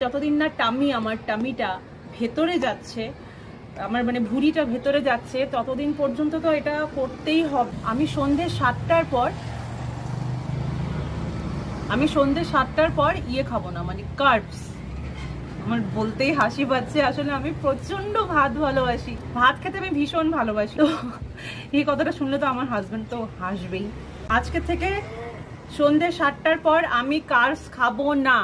যতদিন না আমার টামিটা ভেতরে যাচ্ছে, আমার মানে ভুঁড়িটা ভেতরে যাচ্ছে, ততদিন পর্যন্ত তো এটা করতেই হবে। আমি সন্ধ্যে 7টার পর ইয়ে খাবো না, মানে কার্বস। আমার বলতেই হাসি পাচ্ছে, আসলে আমি প্রচন্ড ভাত ভালোবাসি, ভাত খেতে আমি ভীষণ ভালোবাসি। তো এই কথাটা শুনলে তো আমার হাজবেন্ড তো হাসবেই। আজকে থেকে সন্ধ্যে 7টার পর আমি কার্বস খাবো না।